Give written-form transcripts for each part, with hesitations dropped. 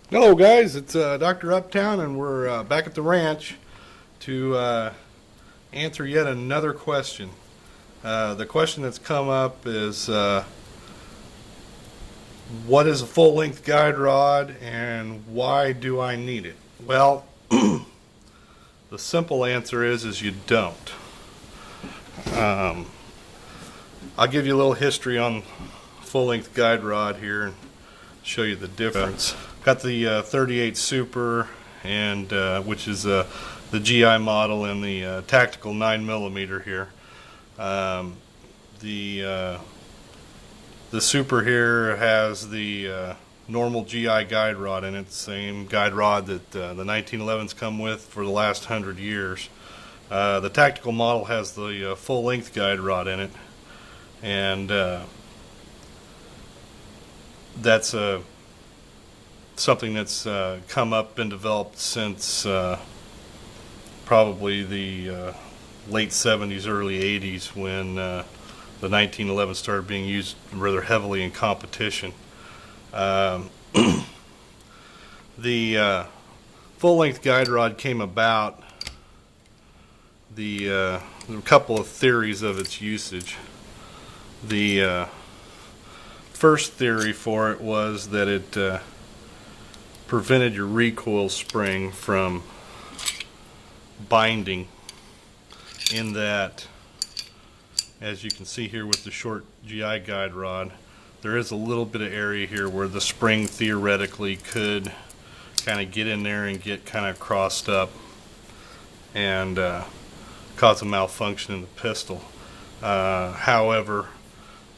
Hello, guys. It's Dr. Uptown, and we're back at the ranch to answer yet another question. The question that's come up is what is a full-length guide rod, and why do I need it? Well, the simple answer is you don't. I'll give you a little history on full-length guide rod here and show you the difference. Got the 38 Super, and which is the GI model, and the tactical 9mm here. The Super here has the normal GI guide rod in it, same guide rod that the 1911s come with for the last 100 years. The tactical model has the full-length guide rod in it, and that's something that's come up and developed since probably the late 70s, early 80s, when the 1911 started being used rather heavily in competition. The full-length guide rod came about. There were a couple of theories of its usage. The first theory for it was that it prevented your recoil spring from binding, in that, as you can see here with the short GI guide rod, there is a little bit of area here where the spring theoretically could kind of get in there and get kind of crossed up and cause a malfunction in the pistol. However,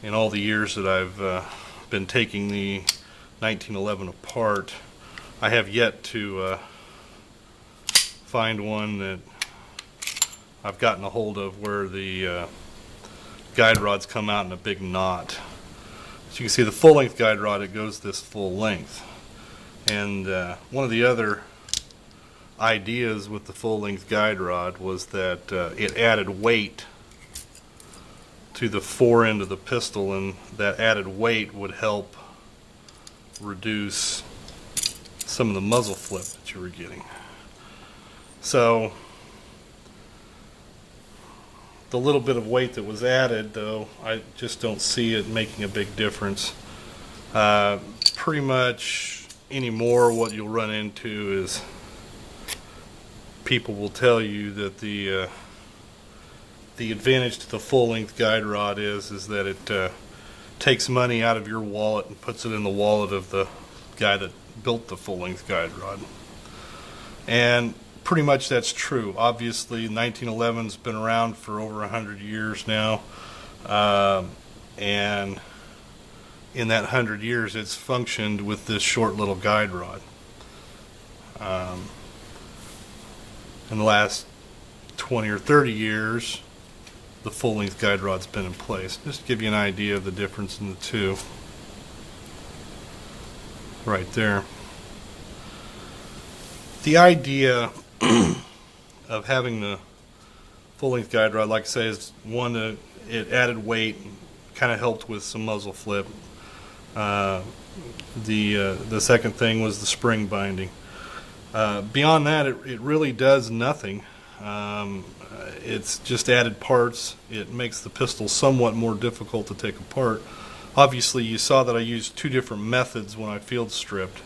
in all the years that I've been taking the 1911 apart, I have yet to find one that I've gotten a hold of where the guide rods come out in a big knot. So you can see the full-length guide rod, it goes this full length. And one of the other ideas with the full-length guide rod was that it added weight to the fore end of the pistol, and that added weight would help reduce some of the muzzle flip that you were getting. So the little bit of weight that was added, though, I just don't see it making a big difference. Pretty much anymore what you'll run into is people will tell you that the advantage to the full-length guide rod is that it takes money out of your wallet and puts it in the wallet of the guy that built the full-length guide rod. And pretty much that's true. Obviously, 1911's been around for over 100 years now, and in that 100 years it's functioned with this short little guide rod. In the last 20 or 30 years, the full-length guide rod's been in place. Just to give you an idea of the difference in the two. Right there. The idea of having the full-length guide rod, like I say, is one, it added weight, kind of helped with some muzzle flip. The second thing was the spring binding. Beyond that, it really does nothing. It's just added parts. It makes the pistol somewhat more difficult to take apart. Obviously, you saw that I used two different methods when I field stripped,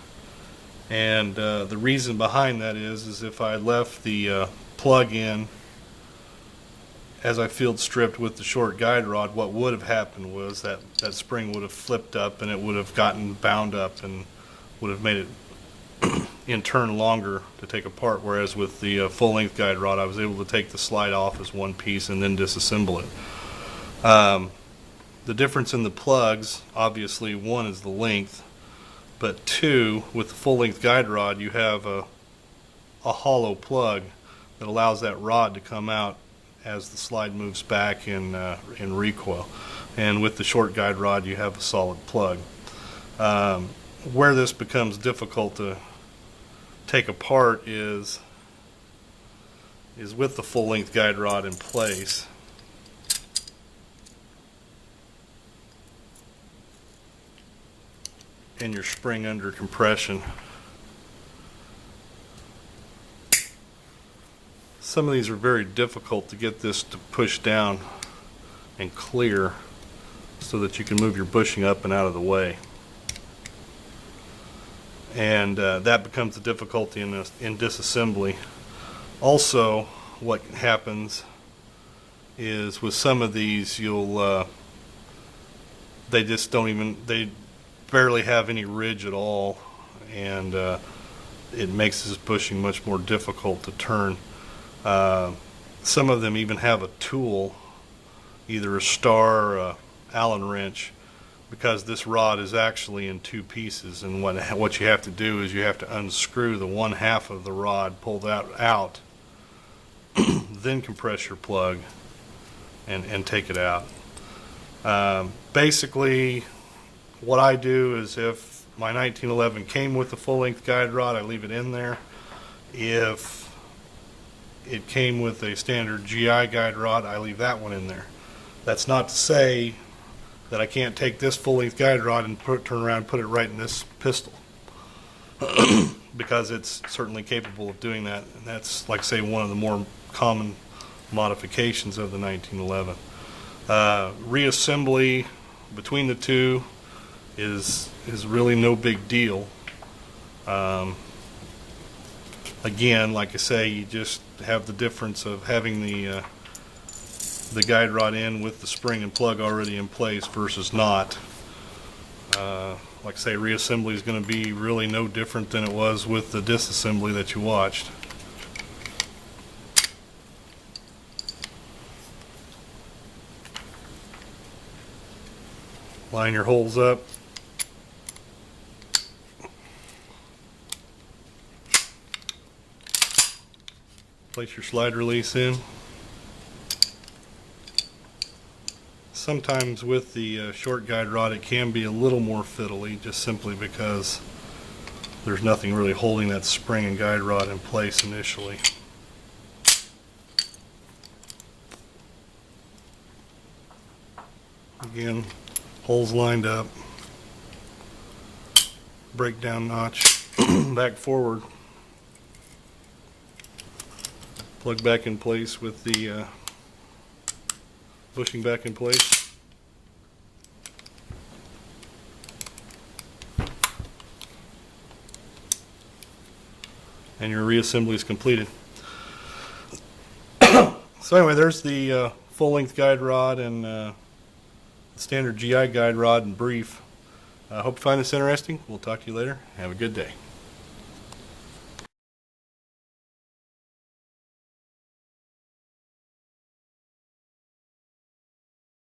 and the reason behind that is if I left the plug in as I field stripped with the short guide rod, what would have happened was that spring would have flipped up and it would have gotten bound up and would have made it in turn longer to take apart, whereas with the full-length guide rod I was able to take the slide off as one piece and then disassemble it. The difference in the plugs, obviously, one is the length, but two, with the full-length guide rod you have a hollow plug that allows that rod to come out as the slide moves back in recoil, and with the short guide rod you have a solid plug. Where this becomes difficult to take apart is with the full-length guide rod in place. And your spring under compression. some of these are very difficult to get this to push down and clear so that you can move your bushing up and out of the way. And that becomes a difficulty in disassembly. Also, what happens is with some of these, they just don't even, they barely have any ridge at all, and it makes this bushing much more difficult to turn. Some of them even have a tool, either a star or a Allen wrench, because this rod is actually in two pieces, and what you have to do is you have to unscrew the one half of the rod, pull that out, then compress your plug and take it out. Basically, what I do is if my 1911 came with a full-length guide rod, I leave it in there. If it came with a standard GI guide rod, I leave that one in there. That's not to say that I can't take this full-length guide rod and turn around and put it right in this pistol, because it's certainly capable of doing that, and that's, like I say, one of the more common modifications of the 1911. Reassembly between the two is really no big deal. Again, like I say, you just have the difference of having the guide rod in with the spring and plug already in place versus not. Like I say, reassembly is going to be really no different than it was with the disassembly that you watched. Line your holes up. Place your slide release in. Sometimes with the short guide rod it can be a little more fiddly, just simply because there's nothing really holding that spring and guide rod in place initially. Again, holes lined up, breakdown notch back forward, plug back in place with the bushing back in place. And your reassembly is completed. So anyway, there's the full-length guide rod and the standard GI guide rod in brief. I hope you find this interesting. We'll talk to you later. Have a good day.